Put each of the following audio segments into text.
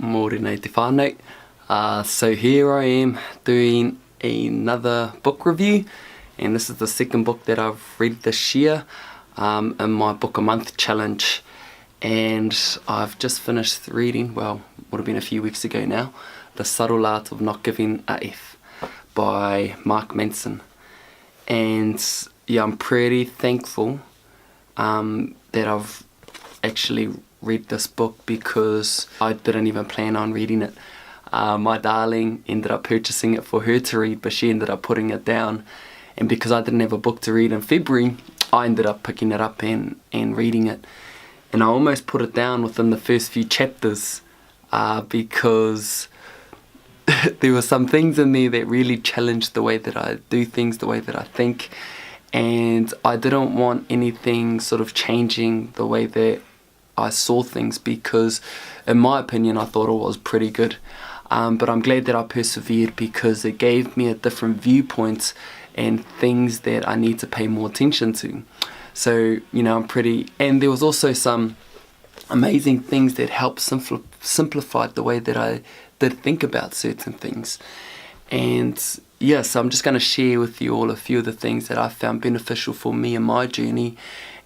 Mōre nei te whānau. So here I am doing another book review, and this is the second book that I've read this year in my book a month challenge. And I've just finished reading, well, would have been a few weeks ago now, The Subtle Art of Not Giving a F by Mark Manson. And yeah, I'm pretty thankful that I've actually read this book, because I didn't even plan on reading it. My darling ended up purchasing it for her to read, but she ended up putting it down, and because I didn't have a book to read in February, I ended up picking it up and reading it. And I almost put it down within the first few chapters because there were some things in there that really challenged the way that I do things, the way that I think, and I didn't want anything sort of changing the way that I saw things, because in my opinion I thought it was pretty good. But I'm glad that I persevered, because it gave me a different viewpoint and things that I need to pay more attention to. So, you know, and there was also some amazing things that helped simplify the way that I did think about certain things. And yeah, so I'm just going to share with you all a few of the things that I found beneficial for me in my journey.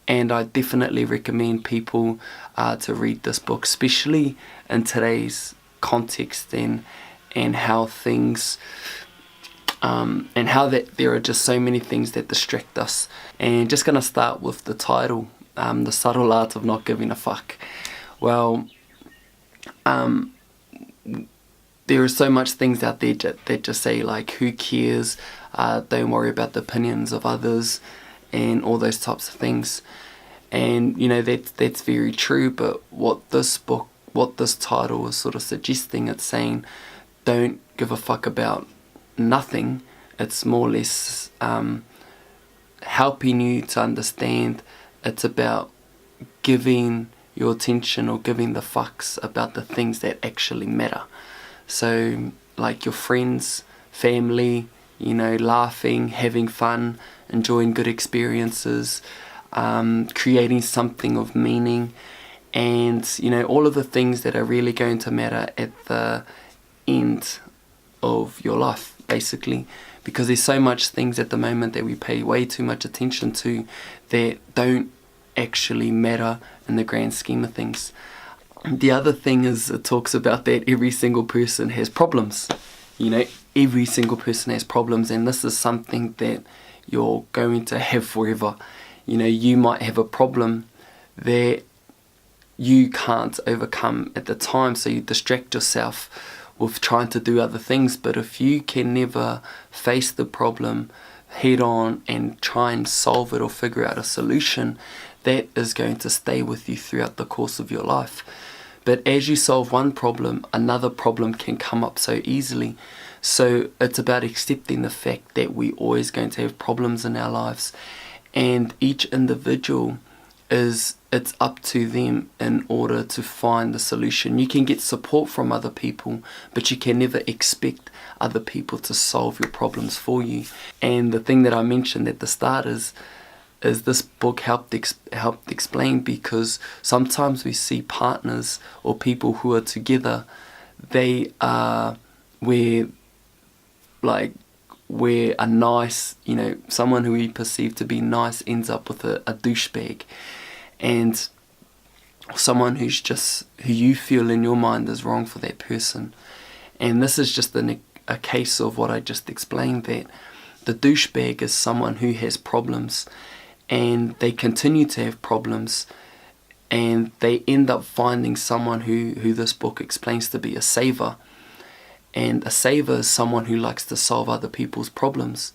And I definitely recommend people to read this book, especially in today's context and how things and how that there are just so many things that distract us. And just going to start with the title, The Subtle Art of Not Giving a Fuck. Well, there are so much things out there that just say, like, who cares, don't worry about the opinions of others, and all those types of things. And you know, that's very true, but what this title is sort of suggesting, it's saying don't give a fuck about nothing. It's more or less helping you to understand it's about giving your attention, or giving the fucks about the things that actually matter. So like your friends, family, you know, laughing, having fun, enjoying good experiences, creating something of meaning, and you know, all of the things that are really going to matter at the end of your life, basically, because there's so much things at the moment that we pay way too much attention to that don't actually matter in the grand scheme of things. The other thing is, it talks about that every single person has problems. You know, every single person has problems, and this is something that you're going to have forever. You know, you might have a problem that you can't overcome at the time, so you distract yourself with trying to do other things. But if you can never face the problem head on and try and solve it or figure out a solution, that is going to stay with you throughout the course of your life. But as you solve one problem, another problem can come up so easily. So it's about accepting the fact that we're always going to have problems in our lives, and each individual it's up to them in order to find the solution. You can get support from other people, but you can never expect other people to solve your problems for you. And the thing that I mentioned at the start is this book helped explain, because sometimes we see partners or people who are together, they are where a nice, you know, someone who we perceive to be nice ends up with a douchebag, and someone who you feel in your mind is wrong for that person. And this is just a case of what I just explained, that the douchebag is someone who has problems, and they continue to have problems, and they end up finding someone who this book explains to be a saver. And a saver is someone who likes to solve other people's problems.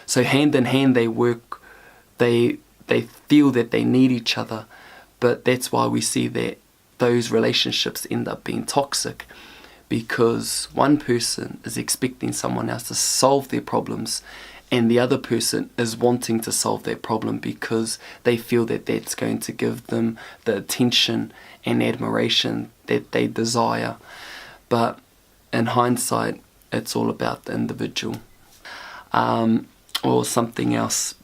So hand in hand they work, they feel that they need each other, but that's why we see that those relationships end up being toxic, because one person is expecting someone else to solve their problems, and the other person is wanting to solve their problem because they feel that that's going to give them the attention and admiration that they desire. But in hindsight, it's all about the individual. Or something else.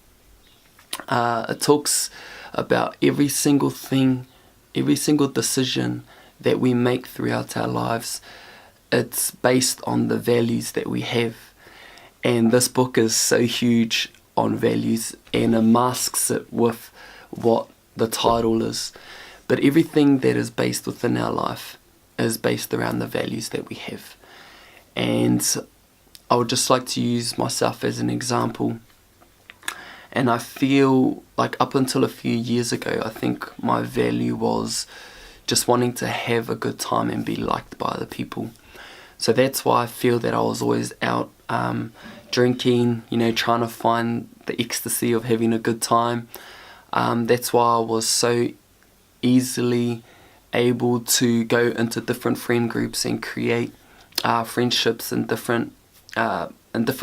It talks about every single thing, every single decision that we make throughout our lives, it's based on the values that we have. And this book is so huge on values, and it masks it with what the title is. But everything that is based within our life is based around the values that we have. And I would just like to use myself as an example. And I feel like up until a few years ago, I think my value was just wanting to have a good time and be liked by other people. So that's why I feel that I was always out drinking, trying to find the ecstasy of having a good time. That's why I was so easily able to go into different friend groups and create friendships in different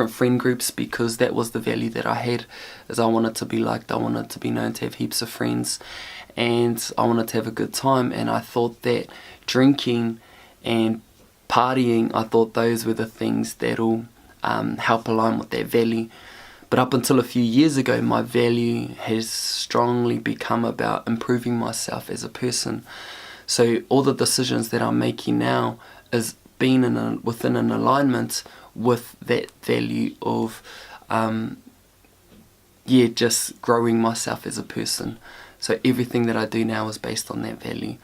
friend groups, because that was the value that I had. Is I wanted to be liked, I wanted to be known, to have heaps of friends, and I wanted to have a good time. And I thought that drinking and partying, I thought those were the things that'll help align with that value. But up until a few years ago, my value has strongly become about improving myself as a person. So all the decisions that I'm making now is being within an alignment with that value of just growing myself as a person. So everything that I do now is based on that value.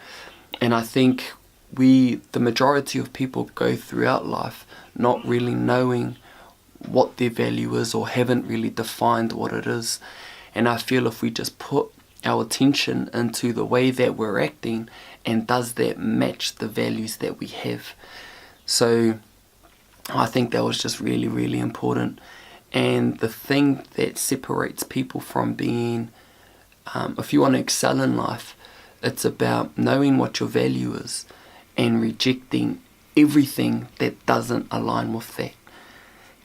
And I think the majority of people go throughout life not really knowing what their value is, or haven't really defined what it is. And I feel if we just put our attention into the way that we're acting, and does that match the values that we have. So I think that was just really, really important. And the thing that separates people from being, if you want to excel in life, it's about knowing what your value is and rejecting everything that doesn't align with that.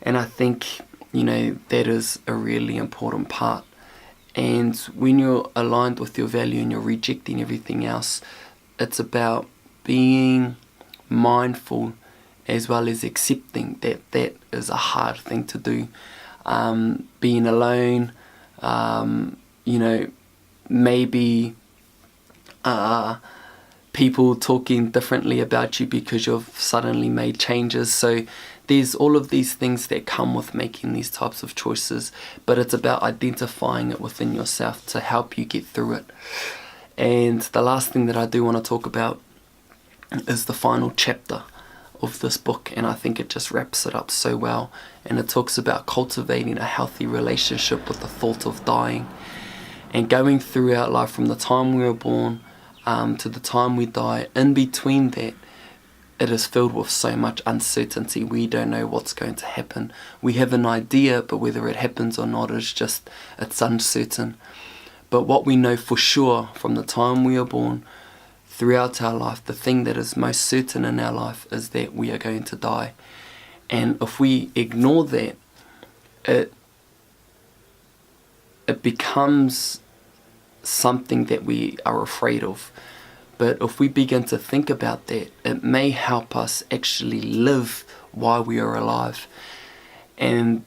And I think, that is a really important part. And when you're aligned with your value and you're rejecting everything else, it's about being mindful as well as accepting that that is a hard thing to do. Being alone, maybe people talking differently about you because you've suddenly made changes. So there's all of these things that come with making these types of choices, but it's about identifying it within yourself to help you get through it. And the last thing that I do want to talk about is the final chapter of this book, and I think it just wraps it up so well. And it talks about cultivating a healthy relationship with the thought of dying, and going throughout life from the time we were born to the time we die. In between that, it is filled with so much uncertainty. We don't know what's going to happen. We have an idea, but whether it happens or not it's uncertain. But what we know for sure from the time we are born throughout our life, the thing that is most certain in our life is that we are going to die. And if we ignore that, it becomes something that we are afraid of. But if we begin to think about that, it may help us actually live while we are alive. And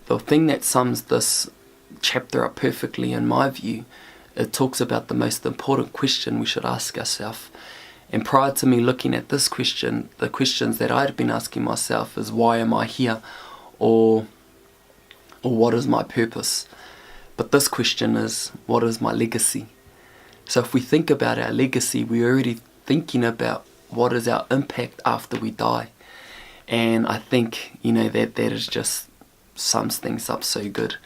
the thing that sums this chapter up perfectly, in my view, it talks about the most important question we should ask ourselves. And prior to me looking at this question, the questions that I'd been asking myself is, why am I here? Or what is my purpose? But this question is, what is my legacy? So if we think about our legacy, we're already thinking about what is our impact after we die. And I think, that is just sums things up so good.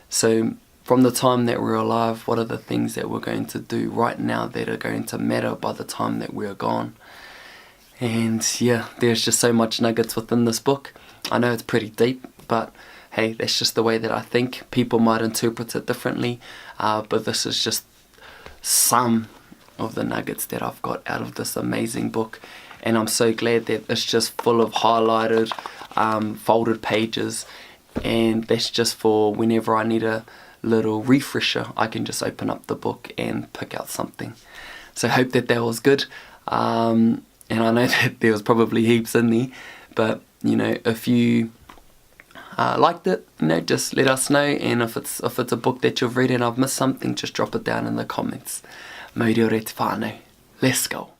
So from the time that we're alive, what are the things that we're going to do right now that are going to matter by the time that we're gone? And there's just so much nuggets within this book. I know it's pretty deep, but hey, that's just the way that I think. People might interpret it differently, but this is just some of the nuggets that I've got out of this amazing book. And I'm so glad that it's just full of highlighted, folded pages. And that's just for whenever I need a little refresher, I can just open up the book and pick out something. So I hope that was good. And I know that there was probably heaps in there, but if you liked it, just let us know. And if it's a book that you've read and I've missed something, just drop it down in the comments. Mauri o re te whānau. Let's go.